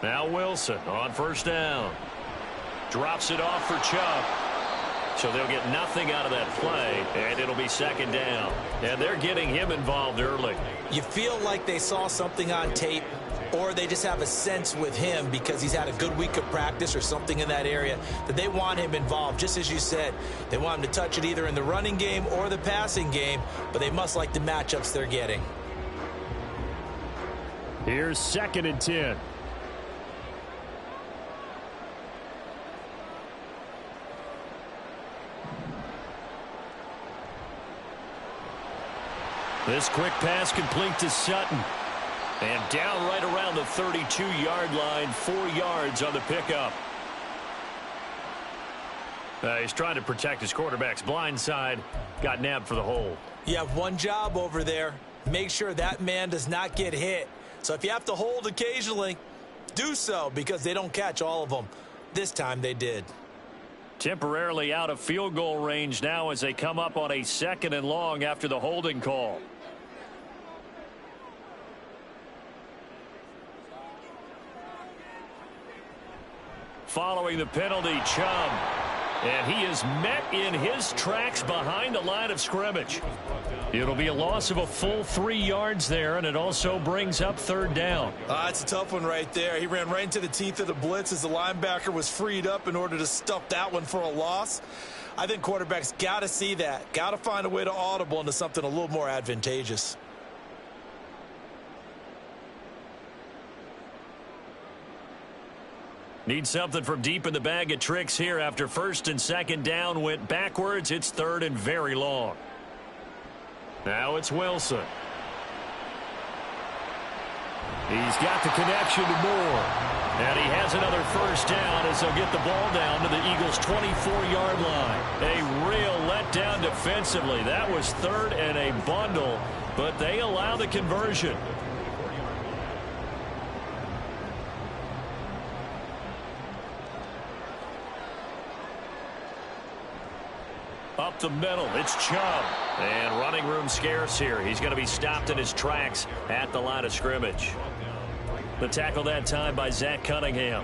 Now Wilson on first down. Drops it off for Chubb. So they'll get nothing out of that play, and it'll be second down. And they're getting him involved early. You feel like they saw something on tape, or they just have a sense with him because he's had a good week of practice or something in that area that they want him involved. Just as you said, they want him to touch it either in the running game or the passing game, but they must like the matchups they're getting. Here's 2nd and 10. This quick pass complete to Sutton. And down right around the 32-yard line, 4 yards on the pickup. He's trying to protect his quarterback's blind side. Got nabbed for the hold. You have one job over there. Make sure that man does not get hit. So if you have to hold occasionally, do so because they don't catch all of them. This time they did. Temporarily out of field goal range now as they come up on a 2nd and long after the holding call. Following the penalty, Chubb. And he is met in his tracks behind the line of scrimmage. It'll be a loss of a full 3 yards there, and it also brings up 3rd down. That's a tough one right there. He ran right into the teeth of the blitz as the linebacker was freed up in order to stuff that one for a loss. I think quarterbacks got to see that. Got to find a way to audible into something a little more advantageous. Need something from deep in the bag of tricks here after 1st and 2nd down went backwards. It's 3rd and very long. Now it's Wilson. He's got the connection to Moore. And he has another 1st down as they'll get the ball down to the Eagles' 24-yard line. A real letdown defensively. That was 3rd and a bundle, but they allow the conversion. Up the middle, it's Chubb. And running room scarce here. He's going to be stopped in his tracks at the line of scrimmage. The tackle that time by Zach Cunningham.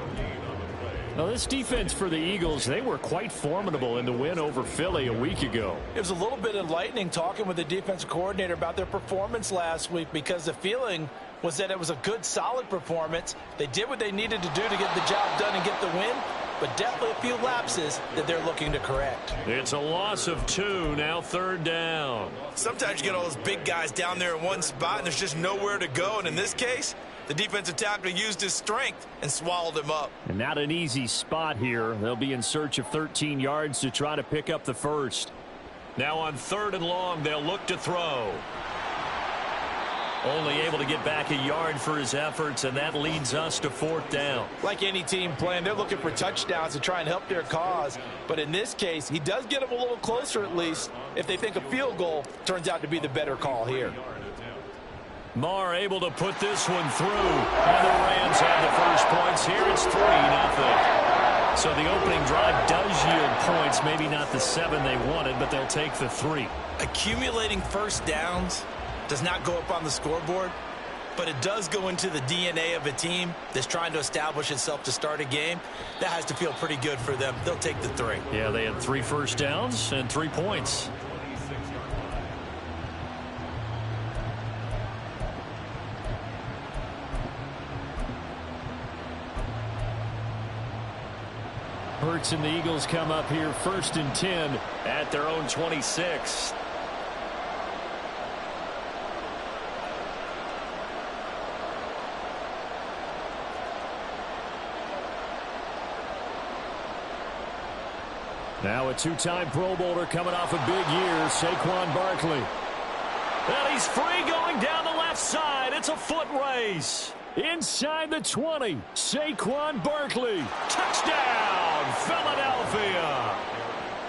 Now this defense for the Eagles, they were quite formidable in the win over Philly a week ago. It was a little bit enlightening talking with the defensive coordinator about their performance last week because the feeling was that it was a good, solid performance. They did what they needed to do to get the job done and get the win, but definitely a few lapses that they're looking to correct. It's a loss of 2, now 3rd down. Sometimes you get all those big guys down there in one spot and there's just nowhere to go, and in this case, the defensive tackle used his strength and swallowed him up. And not an easy spot here. They'll be in search of 13 yards to try to pick up the 1st. Now on 3rd and long, they'll look to throw. Only able to get back a yard for his efforts, and that leads us to 4th down. Like any team playing, they're looking for touchdowns to try and help their cause. But in this case, he does get them a little closer at least if they think a field goal turns out to be the better call here. Marr able to put this one through. And the Rams have the first points here. It's 3-0. So the opening drive does yield points. Maybe not the 7 they wanted, but they'll take the 3. Accumulating first downs does not go up on the scoreboard, but it does go into the DNA of a team that's trying to establish itself to start a game. That has to feel pretty good for them. They'll take the 3. Yeah, they had 3 first downs and 3 points. Hurts and the Eagles come up here 1st and 10 at their own 26. Now a 2-time Pro Bowler coming off a big year, Saquon Barkley. And he's free going down the left side. It's a foot race. Inside the 20, Saquon Barkley. Touchdown, Philadelphia.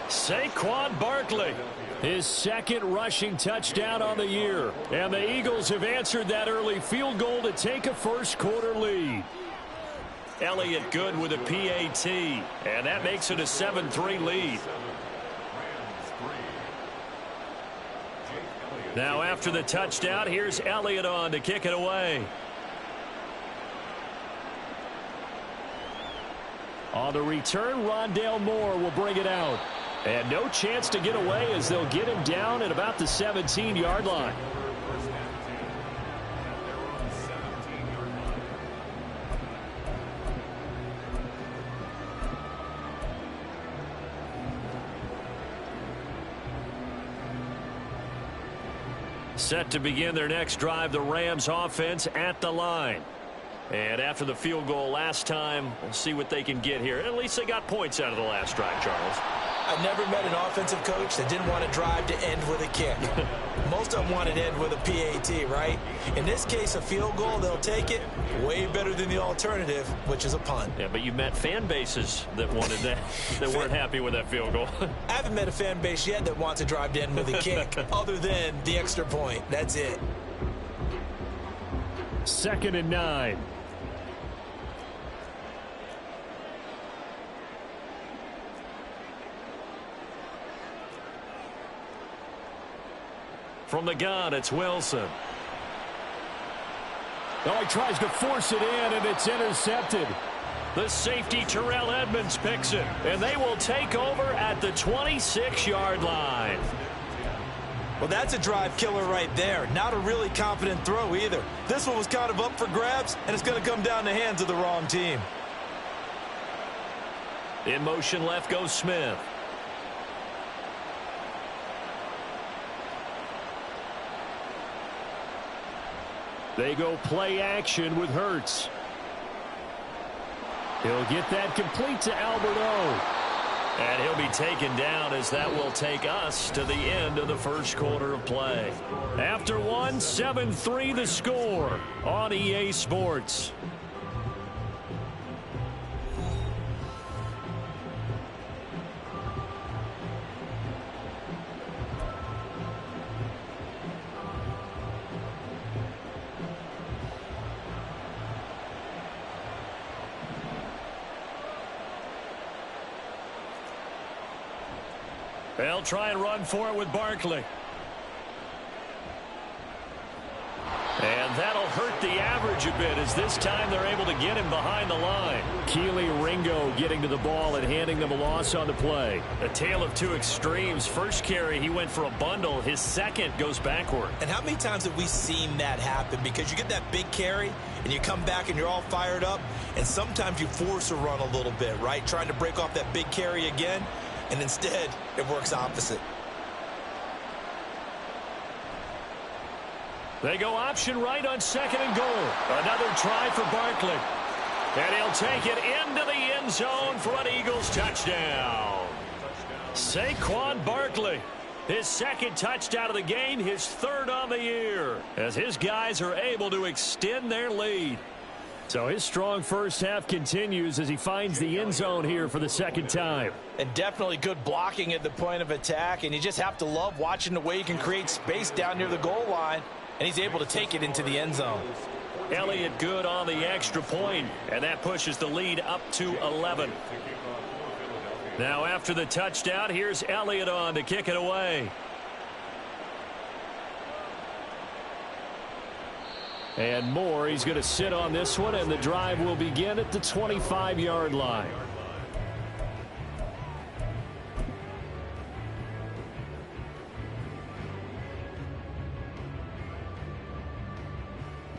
Saquon Barkley, his 2nd rushing touchdown on the year. And the Eagles have answered that early field goal to take a first-quarter lead. Elliott good with a PAT, and that makes it a 7-3 lead. Now after the touchdown, here's Elliott on to kick it away. On the return, Rondale Moore will bring it out. And no chance to get away as they'll get him down at about the 17-yard line. Set to begin their next drive, the Rams offense at the line. And after the field goal last time, we'll see what they can get here. At least they got points out of the last drive, Charles. I've never met an offensive coach that didn't want to drive to end with a kick. Most of them want to end with a PAT, right? In this case, a field goal, they'll take it. Way better than the alternative, which is a punt. Yeah, but you met fan bases that wanted that, that weren't happy with that field goal. I haven't met a fan base yet that wants to drive to end with a kick, other than the extra point. That's it. 2nd and 9. From the gun, it's Wilson. Oh, he tries to force it in, and it's intercepted. The safety, Terrell Edmonds, picks it, and they will take over at the 26-yard line. Well, that's a drive killer right there. Not a really confident throw either. This one was kind of up for grabs, and it's going to come down the hands of the wrong team. In motion left goes Smith. They go play action with Hurts. He'll get that complete to Alberto. And he'll be taken down as that will take us to the end of the first quarter of play. After one, 7-3 the score on EA Sports. They'll try and run for it with Barkley. And that'll hurt the average a bit as this time they're able to get him behind the line. Keely Ringo getting to the ball and handing them a loss on the play. A tale of two extremes. First carry, he went for a bundle. His second goes backward. And how many times have we seen that happen? Because you get that big carry, and you come back and you're all fired up, and sometimes you force a run a little bit, right? Trying to break off that big carry again. And instead, it works opposite. They go option right on 2nd and goal. Another try for Barkley. And he'll take it into the end zone for an Eagles touchdown. Saquon Barkley, his second touchdown of the game, his third on the year, as his guys are able to extend their lead. So his strong first half continues as he finds the end zone here for the second time. And definitely good blocking at the point of attack. And you just have to love watching the way he can create space down near the goal line. And he's able to take it into the end zone. Elliott good on the extra point, and that pushes the lead up to 11. Now after the touchdown, here's Elliott on to kick it away. And Moore, he's going to sit on this one, and the drive will begin at the 25-yard line.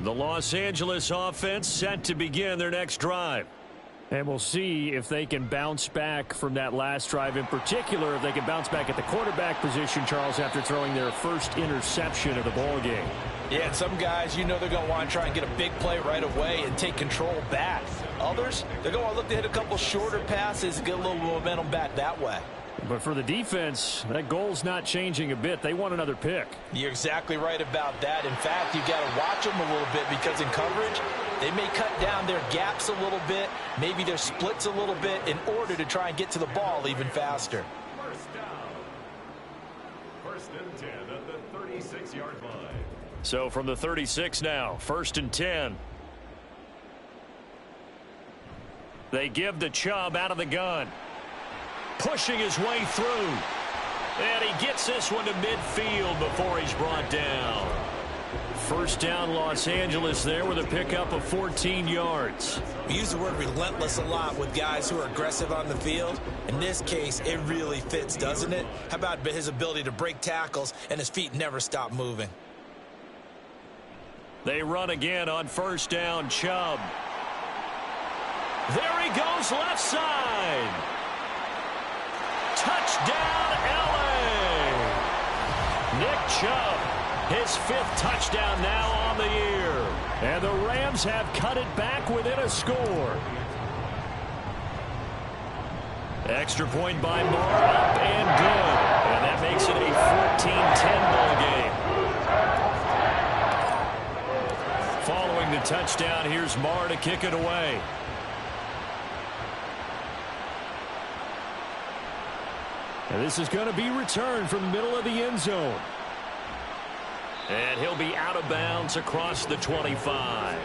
The Los Angeles offense set to begin their next drive. And we'll see if they can bounce back from that last drive, in particular if they can bounce back at the quarterback position, Charles, after throwing their first interception of the ball game. Yeah, and some guys, you know they're going to want to try and get a big play right away and take control back. Others, they're going to look to hit a couple shorter passes and get a little momentum back that way. But for the defense, that goal's not changing a bit. They want another pick. You're exactly right about that. In fact, you've got to watch them a little bit because in coverage, they may cut down their gaps a little bit, maybe their splits a little bit in order to try and get to the ball even faster. First down. 1st and 10 at the 36-yard line. So from the 36 now, 1st and 10. They give to Chubb out of the gun. Pushing his way through. And he gets this one to midfield before he's brought down. First down, Los Angeles there with a pickup of 14 yards. We use the word relentless a lot with guys who are aggressive on the field. In this case, it really fits, doesn't it? How about his ability to break tackles and his feet never stop moving? They run again on first down, Chubb. There he goes, left side. Touchdown, L.A. Nick Chubb, his 5th touchdown now on the year. And the Rams have cut it back within a score. Extra point by Moore, up and good. And that makes it a 14-10 ball game. Following the touchdown, here's Moore to kick it away. And this is going to be returned from the middle of the end zone. And he'll be out of bounds across the 25.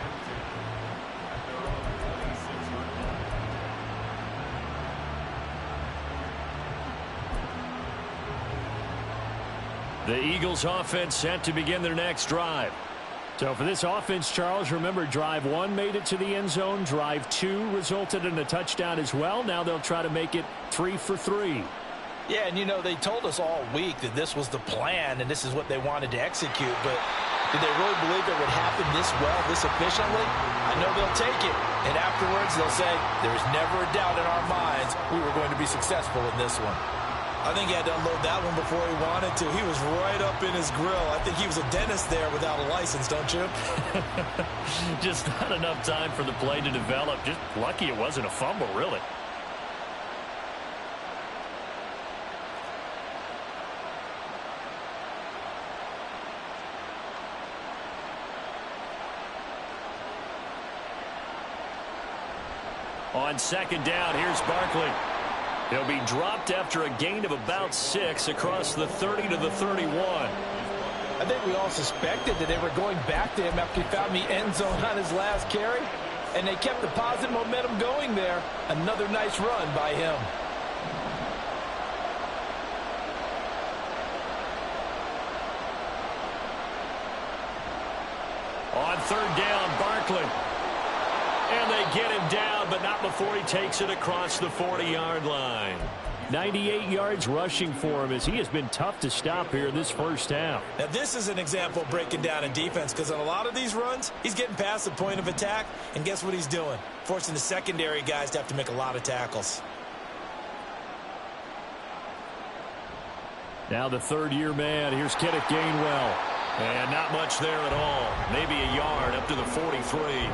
The Eagles offense set to begin their next drive. So for this offense, Charles, remember drive 1 made it to the end zone. Drive 2 resulted in a touchdown as well. Now they'll try to make it 3 for 3. Yeah, and you know, they told us all week that this was the plan and this is what they wanted to execute, but did they really believe it would happen this well, this efficiently? I know they'll take it, and afterwards they'll say, there's never a doubt in our minds we were going to be successful in this one. I think he had to unload that one before he wanted to. He was right up in his grill. I think he was a dentist there without a license, don't you? Just not enough time for the play to develop. Just lucky it wasn't a fumble, really. On second down, here's Barkley. He'll be dropped after a gain of about 6 across the 30 to the 31. I think we all suspected that they were going back to him after he found the end zone on his last carry, and they kept the positive momentum going there. Another nice run by him. On third down, Barkley. And they get him down, but not before he takes it across the 40-yard line. 98 yards rushing for him as he has been tough to stop here this first half. Now, this is an example of breaking down in defense because on a lot of these runs, he's getting past the point of attack, and guess what he's doing? Forcing the secondary guys to have to make a lot of tackles. Now the third-year man. Here's Kenneth Gainwell. And not much there at all. Maybe a yard up to the 43.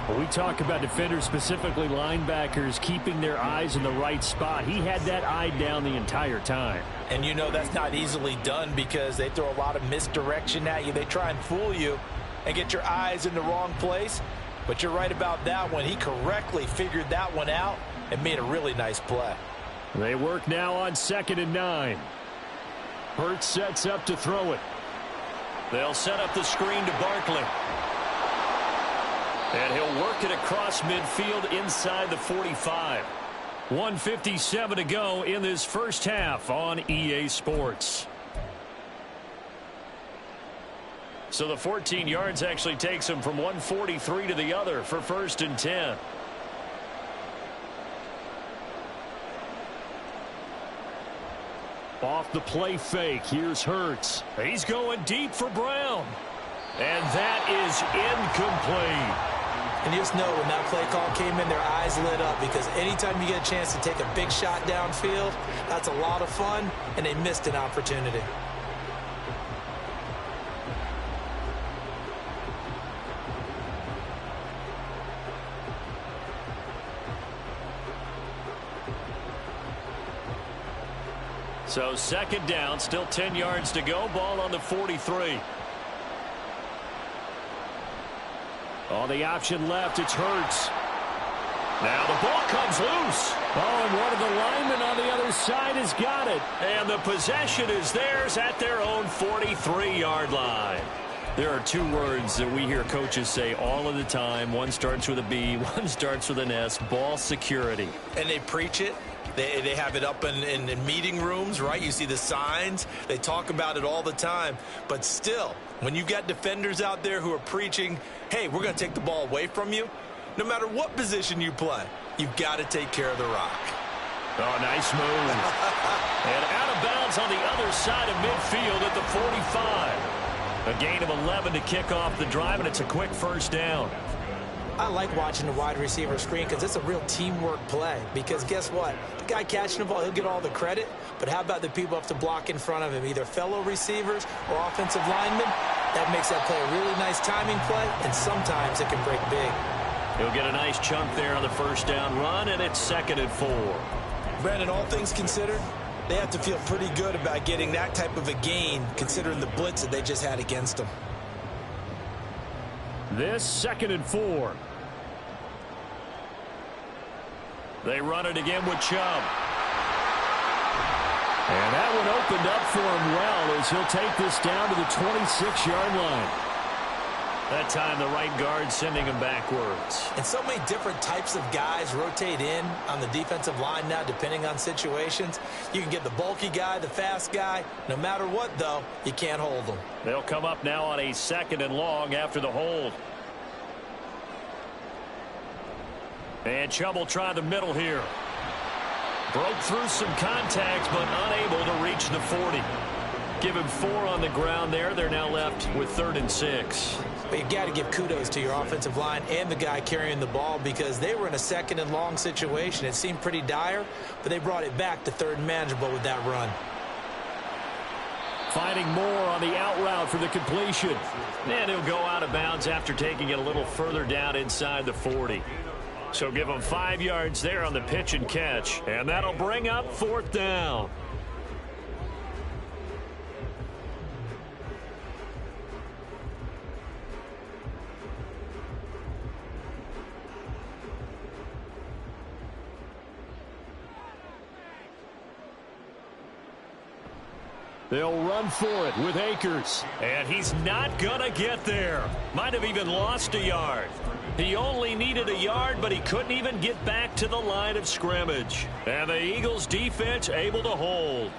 When we talk about defenders, specifically linebackers, keeping their eyes in the right spot, he had that eye down the entire time. And you know that's not easily done because they throw a lot of misdirection at you. They try and fool you and get your eyes in the wrong place. But you're right about that one. He correctly figured that one out and made a really nice play. They work now on 2nd and 9. Hurts sets up to throw it. They'll set up the screen to Barkley. And he'll work it across midfield inside the 45. 1:57 to go in this first half on EA Sports. So the 14 yards actually takes him from 143 to the other for 1st and 10. Off the play fake, here's Hurts. He's going deep for Brown. And that is incomplete. And you just know when that play call came in, their eyes lit up because anytime you get a chance to take a big shot downfield, that's a lot of fun, and they missed an opportunity. So 2nd down, still 10 yards to go, ball on the 43. On the option left, it's Hurts. Now the ball comes loose. Oh, and one of the linemen on the other side has got it. And the possession is theirs at their own 43-yard line. There are two words that we hear coaches say all of the time. One starts with a B, one starts with an S, ball security. And they preach it. They have it up in meeting rooms, right? You see the signs. They talk about it all the time. But still, when you've got defenders out there who are preaching, hey, we're going to take the ball away from you, no matter what position you play, you've got to take care of the rock. Oh, nice move. And out of bounds on the other side of midfield at the 45. A gain of 11 to kick off the drive, and it's a quick first down. I like watching the wide receiver screen because it's a real teamwork play. Because guess what? The guy catching the ball, he'll get all the credit. But how about the people have to block in front of him, either fellow receivers or offensive linemen? That makes that play a really nice timing play, and sometimes it can break big. He'll get a nice chunk there on the first down run, and it's 2nd and 4. Brandon, all things considered, they have to feel pretty good about getting that type of a gain, considering the blitz that they just had against them. This 2nd and 4. They run it again with Chubb. And that one opened up for him well as he'll take this down to the 26-yard line. That time the right guard sending him backwards. And so many different types of guys rotate in on the defensive line now depending on situations. You can get the bulky guy, the fast guy. No matter what, though, you can't hold them. They'll come up now on a 2nd and long after the hold. And Chubb will try the middle here. Broke through some contacts, but unable to reach the 40. Give him 4 on the ground there. They're now left with 3rd and 6. But you got to give kudos to your offensive line and the guy carrying the ball because they were in a 2nd and long situation. It seemed pretty dire, but they brought it back to 3rd and manageable with that run. Finding more on the out route for the completion. And he'll go out of bounds after taking it a little further down inside the 40. So give him 5 yards there on the pitch and catch. And that'll bring up 4th down. They'll run for it with Akers. And he's not going to get there. Might have even lost a yard. He only needed a yard, but he couldn't even get back to the line of scrimmage. And the Eagles defense able to hold.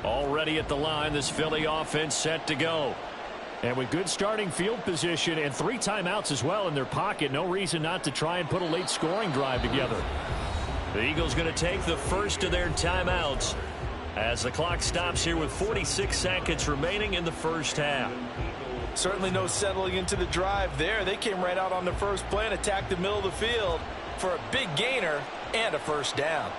Already at the line, this Philly offense set to go. And with good starting field position and 3 timeouts as well in their pocket, no reason not to try and put a late scoring drive together. The Eagles going to take the first of their timeouts as the clock stops here with 46 seconds remaining in the first half. Certainly no settling into the drive there. They came right out on the first play and attacked the middle of the field for a big gainer and a first down.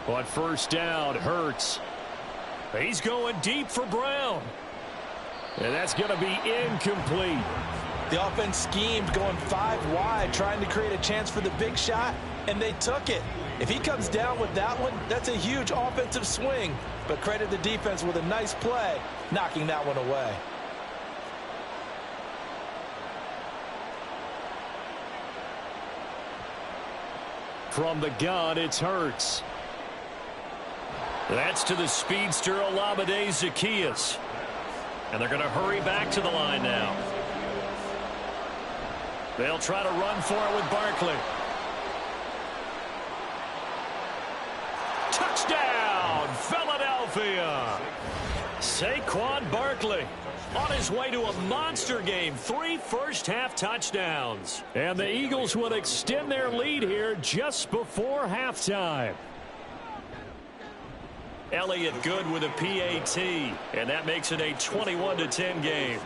On first down, Hurts. He's going deep for Brown. And that's going to be incomplete. The offense schemed going 5 wide, trying to create a chance for the big shot, and they took it. If he comes down with that one, that's a huge offensive swing. But credit the defense with a nice play, knocking that one away. From the gun, it's Hurts. That's to the speedster Olamide Zaccheaus. And they're going to hurry back to the line now. They'll try to run for it with Barkley. Touchdown, Philadelphia. Saquon Barkley on his way to a monster game. 3 first-half touchdowns. And the Eagles will extend their lead here just before halftime. Elliott good with a PAT, and that makes it a 21-10 game.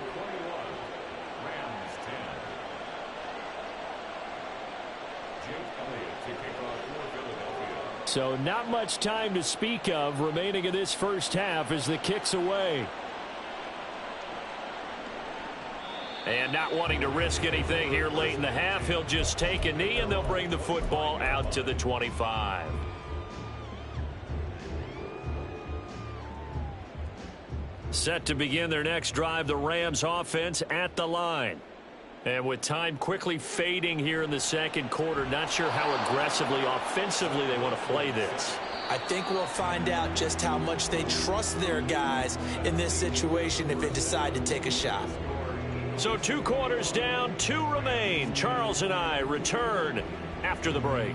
So not much time to speak of remaining in this first half as the kick's away. And not wanting to risk anything here late in the half, he'll just take a knee and they'll bring the football out to the 25. Set to begin their next drive, the Rams offense at the line. And with time quickly fading here in the second quarter, not sure how aggressively, offensively they want to play this. I think we'll find out just how much they trust their guys in this situation if they decide to take a shot. So 2 quarters down, 2 remain. Charles and I return after the break.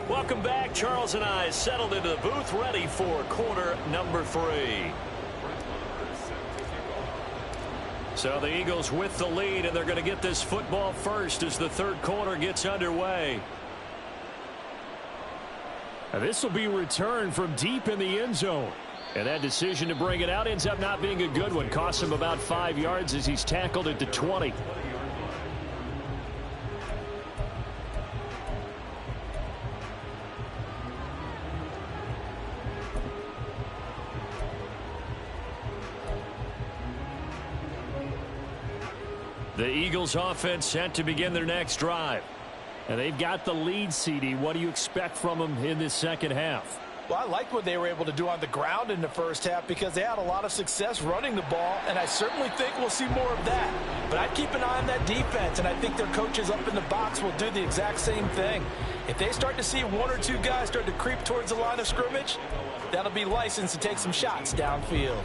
Welcome back. Charles and I settled into the booth, ready for quarter number 3. So the Eagles with the lead, and they're going to get this football first as the third quarter gets underway. Now this will be returned from deep in the end zone. And that decision to bring it out ends up not being a good one. Costs him about 5 yards as he's tackled at the 20. The Eagles offense set to begin their next drive. And they've got the lead, CD. What do you expect from them in this second half? Well, I liked what they were able to do on the ground in the first half because they had a lot of success running the ball, and I certainly think we'll see more of that. But I'd keep an eye on that defense, and I think their coaches up in the box will do the exact same thing. If they start to see 1 or 2 guys start to creep towards the line of scrimmage, that'll be licensed to take some shots downfield.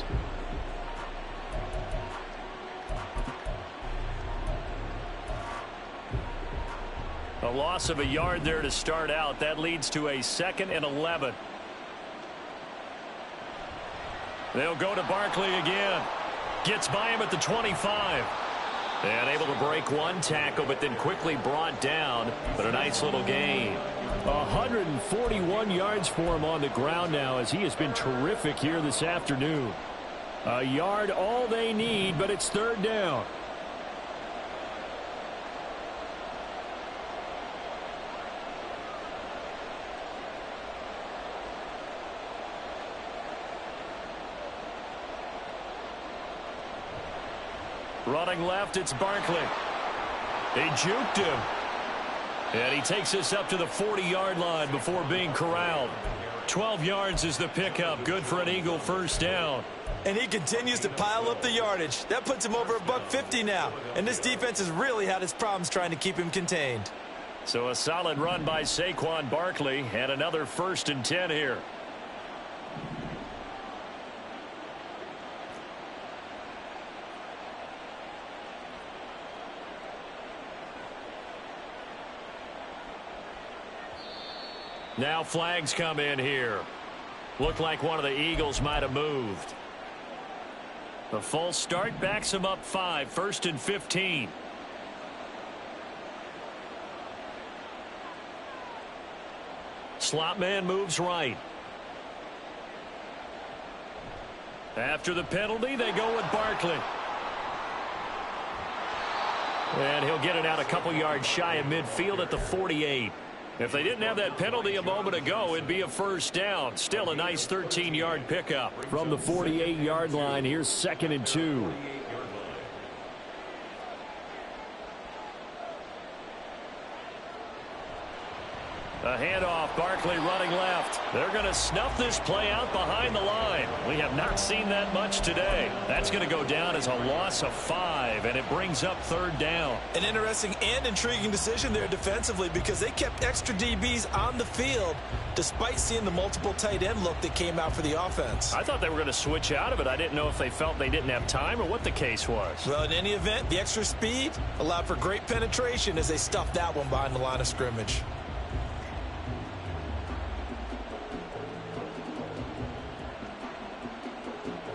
A loss of a yard there to start out. That leads to a 2nd and 11. They'll go to Barkley again. Gets by him at the 25. And able to break 1 tackle, but then quickly brought down. But a nice little gain. 141 yards for him on the ground now, as he has been terrific here this afternoon. A yard all they need, but it's 3rd down. Running left, it's Barkley. He juked him. And he takes us up to the 40-yard line before being corralled. 12 yards is the pickup. Good for an Eagle first down. And he continues to pile up the yardage. That puts him over $150 now. And this defense has really had its problems trying to keep him contained. So a solid run by Saquon Barkley, and another 1st and 10 here. Now flags come in here. Looked like one of the Eagles might have moved. The false start backs him up 5, 1st and 15. Slot man moves right. After the penalty, they go with Barkley. And he'll get it out a couple yards shy of midfield at the 48. If they didn't have that penalty a moment ago, it'd be a first down. Still a nice 13-yard pickup. From the 48-yard line, here's 2nd and 2. A handoff, Barkley running left. They're going to snuff this play out behind the line. We have not seen that much today. That's going to go down as a loss of 5, and it brings up 3rd down. An interesting and intriguing decision there defensively because they kept extra DBs on the field despite seeing the multiple tight end look that came out for the offense. I thought they were going to switch out of it. I didn't know if they felt they didn't have time or what the case was. Well, in any event, the extra speed allowed for great penetration as they stuffed that one behind the line of scrimmage.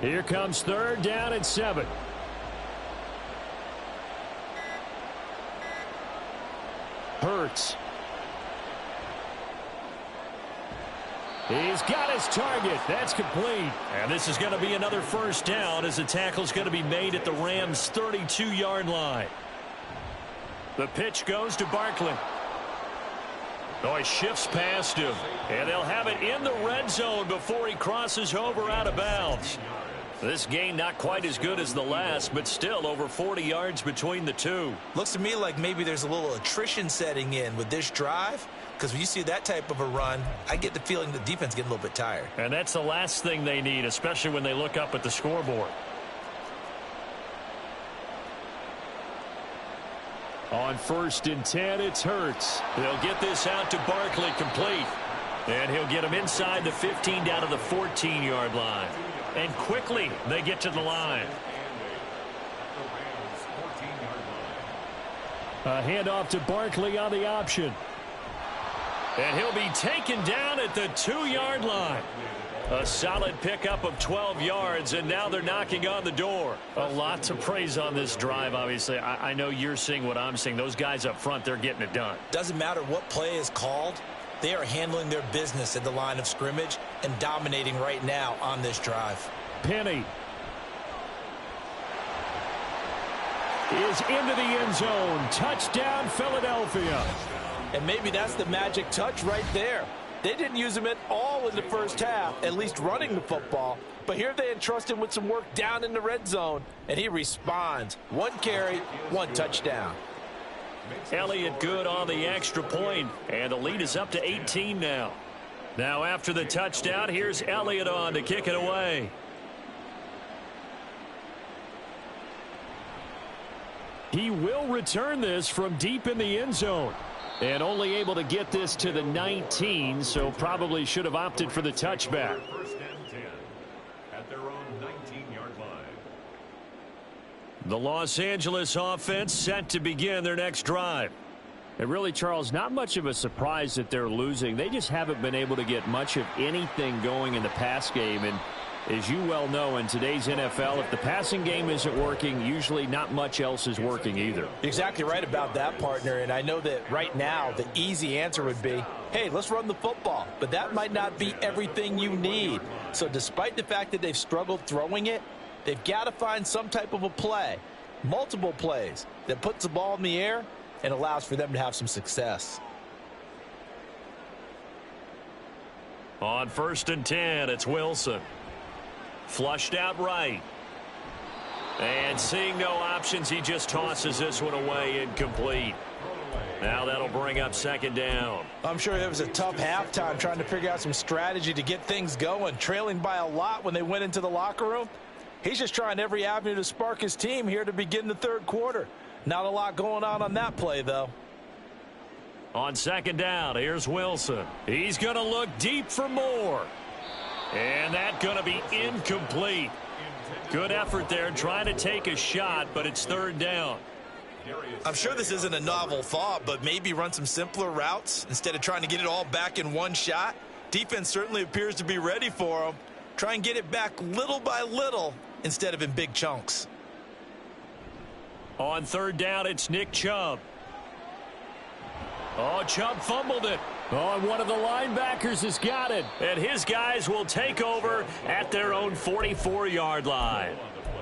Here comes 3rd down and 7. Hurts. He's got his target. That's complete. And this is going to be another first down as the tackle's going to be made at the Rams' 32-yard line. The pitch goes to Barkley. Oh, he shifts past him. And they'll have it in the red zone before he crosses over out of bounds. This game not quite as good as the last, but still over 40 yards between the two. Looks to me like maybe there's a little attrition setting in with this drive, because when you see that type of a run, I get the feeling the defense getting a little bit tired. And that's the last thing they need, especially when they look up at the scoreboard. On 1st and 10, it's Hurts. They'll get this out to Barkley, complete. And he'll get him inside the 15 down to the 14-yard line. And quickly they get to the line. A handoff to Barkley on the option. And he'll be taken down at the 2-yard line. A solid pickup of 12 yards, and now they're knocking on the door. A lot to praise on this drive, obviously. I know you're seeing what I'm seeing. Those guys up front, they're getting it done. Doesn't matter what play is called. They are handling their business at the line of scrimmage and dominating right now on this drive. Penny is into the end zone. Touchdown, Philadelphia. And maybe that's the magic touch right there. They didn't use him at all in the first half, at least running the football. But here they entrust him with some work down in the red zone, and he responds. 1 carry, 1 touchdown. Elliott good on the extra point, and the lead is up to 18 now. Now after the touchdown, here's Elliott on to kick it away. He will return this from deep in the end zone. And only able to get this to the 19, so probably should have opted for the touchback. 1st and 10 at their own 19-yard line. The Los Angeles offense set to begin their next drive. And really, Charles, not much of a surprise that they're losing. They just haven't been able to get much of anything going in the pass game. And as you well know, in today's NFL, if the passing game isn't working, usually not much else is working either. Exactly right about that, partner. And I know that right now the easy answer would be, hey, let's run the football. But that might not be everything you need. So despite the fact that they've struggled throwing it, they've got to find some type of a play, multiple plays, that puts the ball in the air and allows for them to have some success. On 1st and 10, it's Wilson. Flushed out right. And seeing no options, he just tosses this one away, incomplete. Now that'll bring up 2nd down. I'm sure it was a tough halftime trying to figure out some strategy to get things going, trailing by a lot when they went into the locker room. He's just trying every avenue to spark his team here to begin the 3rd quarter. Not a lot going on that play, though. On 2nd down, here's Wilson. He's going to look deep for more. And that's going to be incomplete. Good effort there trying to take a shot, but it's 3rd down. I'm sure this isn't a novel thought, but maybe run some simpler routes instead of trying to get it all back in one shot. Defense certainly appears to be ready for them. Try and get it back little by little instead of in big chunks. On 3rd down, it's Nick Chubb. Oh, Chubb fumbled it. Oh, and one of the linebackers has got it. And his guys will take over at their own 44-yard line.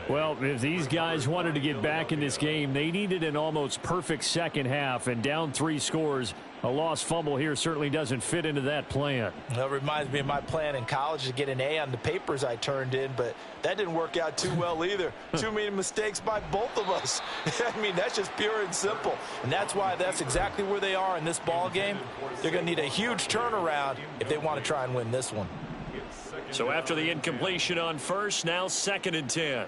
Well, if these guys wanted to get back in this game, they needed an almost perfect second half. And down 3 scores, a lost fumble here certainly doesn't fit into that plan. That reminds me of my plan in college to get an A on the papers I turned in, but that didn't work out too well either. Too many mistakes by both of us. I mean, that's just pure and simple. And that's why that's exactly where they are in this ball game. They're going to need a huge turnaround if they want to try and win this one. So after the incompletion on 1st, now 2nd and 10.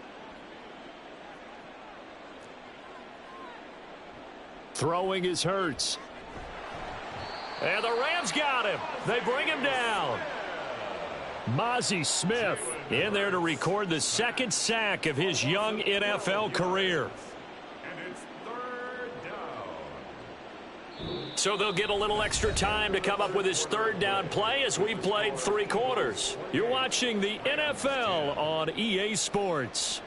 Throwing is Hurts. And the Rams got him. They bring him down. Mozzie Smith in there to record the 2nd sack of his young NFL career. And it's 3rd down. So they'll get a little extra time to come up with his 3rd down play as we played 3 quarters. You're watching the NFL on EA Sports.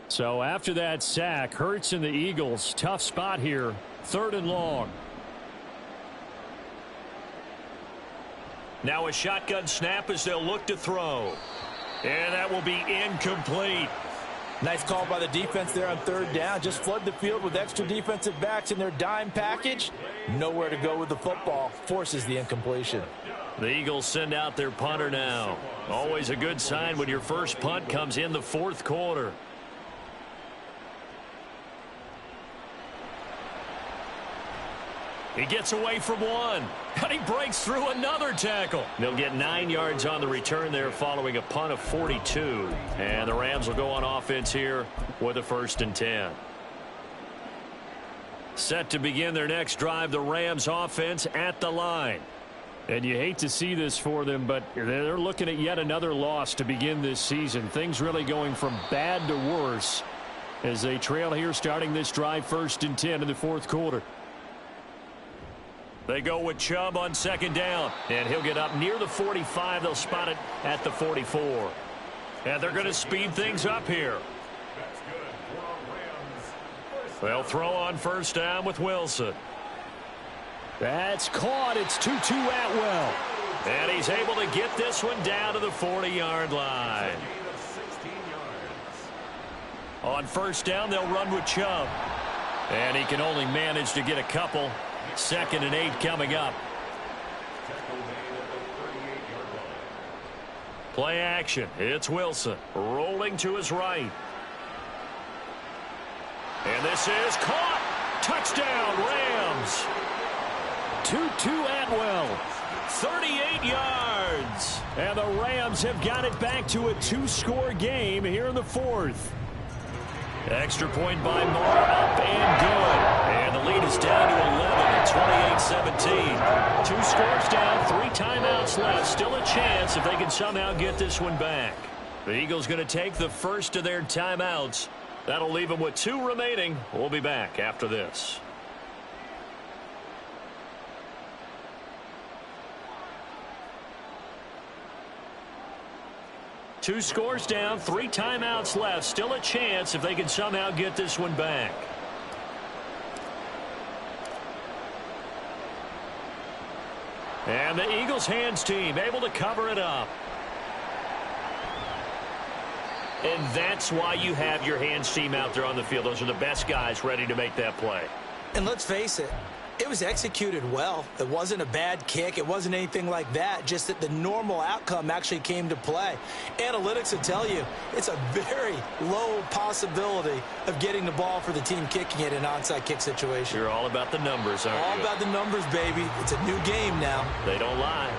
So after that sack, Hurts and the Eagles, tough spot here. 3rd and long. Now a shotgun snap as they'll look to throw. And that will be incomplete. Nice call by the defense there on 3rd down. Just flood the field with extra defensive backs in their dime package. Nowhere to go with the football. Forces the incompletion. The Eagles send out their punter now. Always a good sign when your first punt comes in the 4th quarter. He gets away from one, and he breaks through another tackle. They'll get 9 yards on the return there following a punt of 42. And the Rams will go on offense here with a 1st and 10. Set to begin their next drive, the Rams offense at the line. And you hate to see this for them, but they're looking at yet another loss to begin this season. Things really going from bad to worse as they trail here starting this drive 1st and 10 in the 4th quarter. They go with Chubb on 2nd down, and he'll get up near the 45. They'll spot it at the 44. And they're going to speed things up here. They'll throw on 1st down with Wilson. That's caught. It's Tutu Atwell. And he's able to get this one down to the 40-yard line. On 1st down, they'll run with Chubb. And he can only manage to get a couple. 2nd and 8 coming up. Play action. It's Wilson rolling to his right. And this is caught. Touchdown, Rams. Tutu Atwell. 38 yards. And the Rams have got it back to a 2-score game here in the 4th. Extra point by Moore, up and good. And the lead is down to 11 at 28-17. 2 scores down, 3 timeouts left. Still a chance if they can somehow get this one back. The Eagles going to take the first of their timeouts. That'll leave them with 2 remaining. We'll be back after this. Two scores down, 3 timeouts left. Still a chance if they can somehow get this one back. And the Eagles hands team able to cover it up. And that's why you have your hands team out there on the field. Those are the best guys ready to make that play. And let's face it, it was executed well. It wasn't a bad kick. It wasn't anything like that. Just that the normal outcome actually came to play. Analytics will tell you it's a very low possibility of getting the ball for the team kicking it in an onside kick situation. You're all about the numbers, aren't you? All about the numbers, baby. It's a new game now. They don't lie.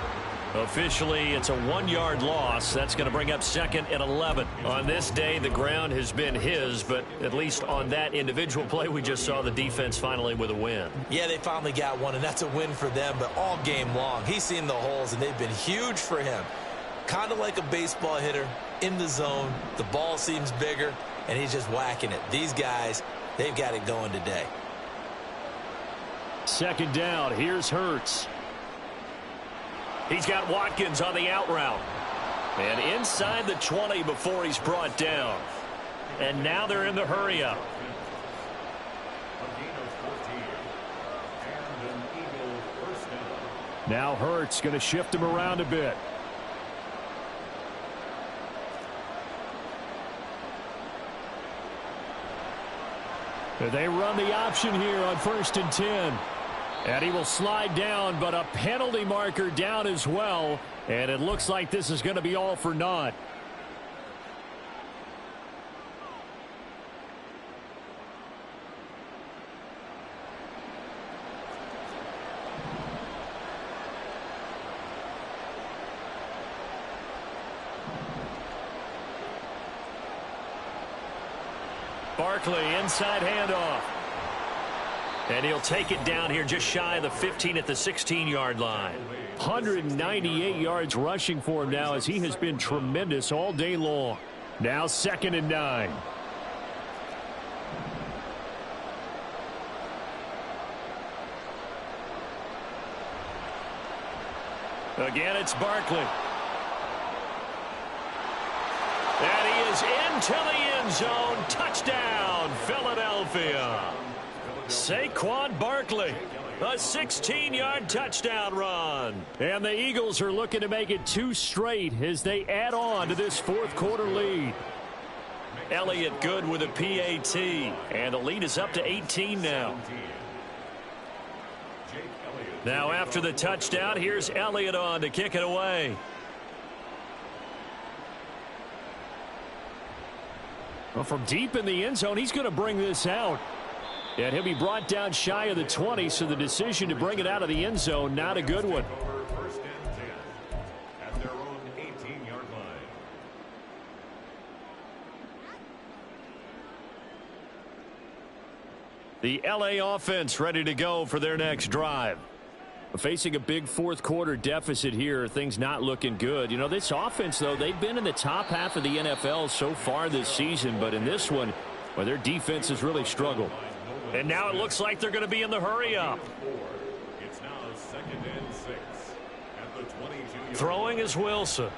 Officially, it's a 1-yard loss. That's going to bring up 2nd and 11. On this day, the ground has been his, but at least on that individual play, we just saw the defense finally with a win. Yeah, they finally got one, and that's a win for them, but all game long, he's seen the holes, and they've been huge for him. Kind of like a baseball hitter in the zone. The ball seems bigger, and he's just whacking it. These guys, they've got it going today. 2nd down. Here's Hurts. He's got Watkins on the out route. And inside the 20 before he's brought down. And now they're in the hurry up. Now Hurts going to shift him around a bit. They run the option here on 1st and 10. And he will slide down, but a penalty marker down as well. And it looks like this is going to be all for naught. Barkley inside handoff. And he'll take it down here just shy of the 15 at the 16-yard line. 198 yards rushing for him now as he has been tremendous all day long. Now 2nd and 9. Again, it's Barkley. And he is into the end zone. Touchdown, Philadelphia. Saquon Barkley. A 16-yard touchdown run. And the Eagles are looking to make it 2 straight as they add on to this fourth quarter lead. Elliott good with a PAT. And the lead is up to 18 now. Now after the touchdown, here's Elliott on to kick it away. Well, from deep in the end zone, he's going to bring this out. And he'll be brought down shy of the 20, so the decision to bring it out of the end zone, not a good one. First and 10 at their own 18-yard line. The LA offense ready to go for their next drive. Facing a big fourth quarter deficit here, things not looking good. You know, this offense, though, they've been in the top half of the NFL so far this season, but in this one, well, their defense has really struggled. And now it looks like they're going to be in the hurry up. It's now 2nd and 6 at the 22-yard. Throwing is Wilson.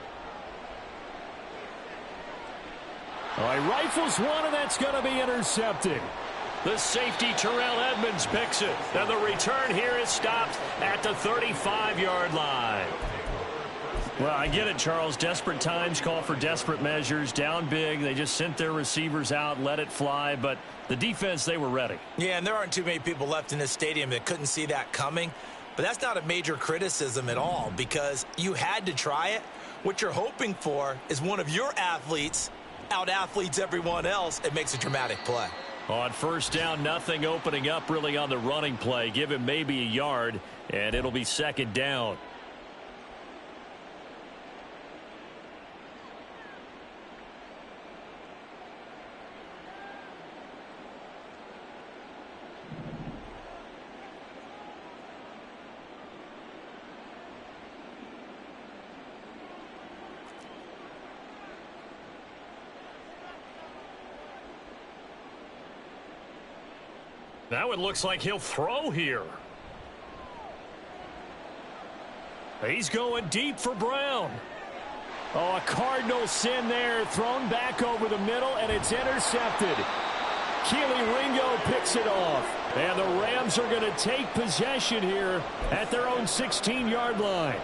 All right, rifles one, and that's going to be intercepted. The safety, Terrell Edmonds, picks it. And the return here is stopped at the 35-yard line. Well, I get it, Charles. Desperate times call for desperate measures. Down big. They just sent their receivers out, let it fly. But the defense, they were ready. Yeah, and there aren't too many people left in this stadium that couldn't see that coming. But that's not a major criticism at all because you had to try it. What you're hoping for is one of your athletes out-athletes everyone else and makes a dramatic play. On first down, nothing opening up really on the running play. Give him maybe a yard, and it'll be 2nd down. Now it looks like he'll throw here. He's going deep for Brown. Oh, a Cardinal sin there, thrown back over the middle, and it's intercepted. Keely Ringo picks it off. And the Rams are going to take possession here at their own 16-yard line.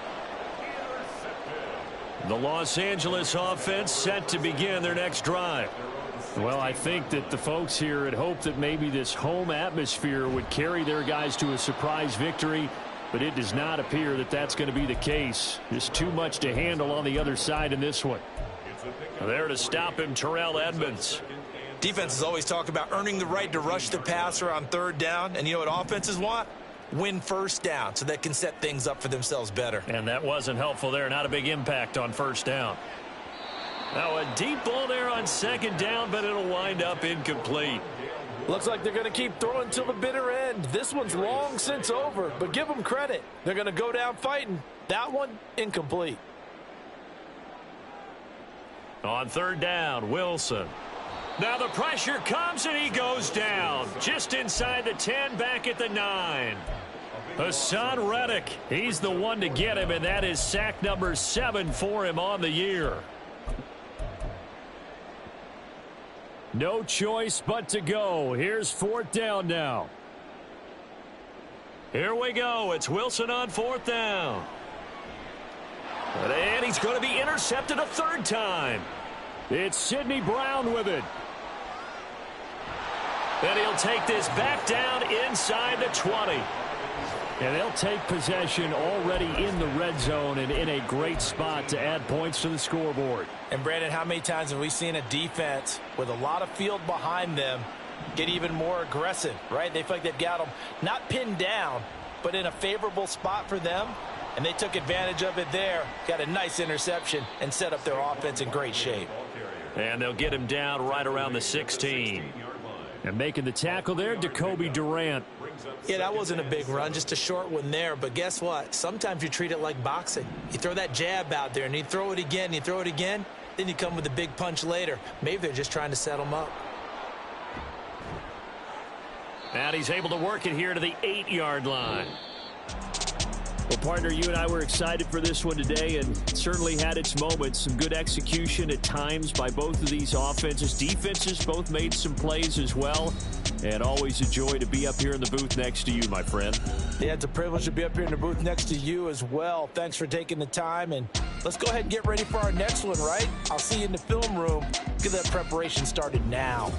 The Los Angeles offense set to begin their next drive. Well, I think that the folks here had hoped that maybe this home atmosphere would carry their guys to a surprise victory, but it does not appear that that's going to be the case. Just too much to handle on the other side in this one. There to stop him, Terrell Edmonds. Defenses always talk about earning the right to rush the passer on 3rd down, and you know what offenses want? Win first down so they can set things up for themselves better. And that wasn't helpful there. Not a big impact on first down. Now a deep ball there on 2nd down, but it'll wind up incomplete. Looks like they're going to keep throwing till the bitter end. This one's long since over, but give them credit. They're going to go down fighting. That one, incomplete. On 3rd down, Wilson. Now the pressure comes and he goes down. Just inside the 10, back at the 9. Hassan Reddick, he's the one to get him, and that is sack number 7 for him on the year. No choice but to go. Here's 4th down now. Here we go. It's Wilson on 4th down. And he's going to be intercepted a 3rd time. It's Sidney Brown with it. And he'll take this back down inside the 20. And they'll take possession already in the red zone and in a great spot to add points to the scoreboard. And, Brandon, how many times have we seen a defense with a lot of field behind them get even more aggressive, right? They feel like they've got them not pinned down, but in a favorable spot for them, and they took advantage of it there, got a nice interception, and set up their offense in great shape. And they'll get him down right around the 16. And making the tackle there, Jacoby Durant. Yeah, that wasn't a big run, just a short one there. But guess what? Sometimes you treat it like boxing. You throw that jab out there, and you throw it again, and you throw it again. Then you come with a big punch later. Maybe they're just trying to set them up. And he's able to work it here to the 8-yard line. Well, partner, you and I were excited for this one today, and it certainly had its moments. Some good execution at times by both of these offenses. Defenses both made some plays as well. And always a joy to be up here in the booth next to you, my friend. Yeah, it's a privilege to be up here in the booth next to you as well. Thanks for taking the time, and let's go ahead and get ready for our next one, right? I'll see you in the film room. Get that preparation started now.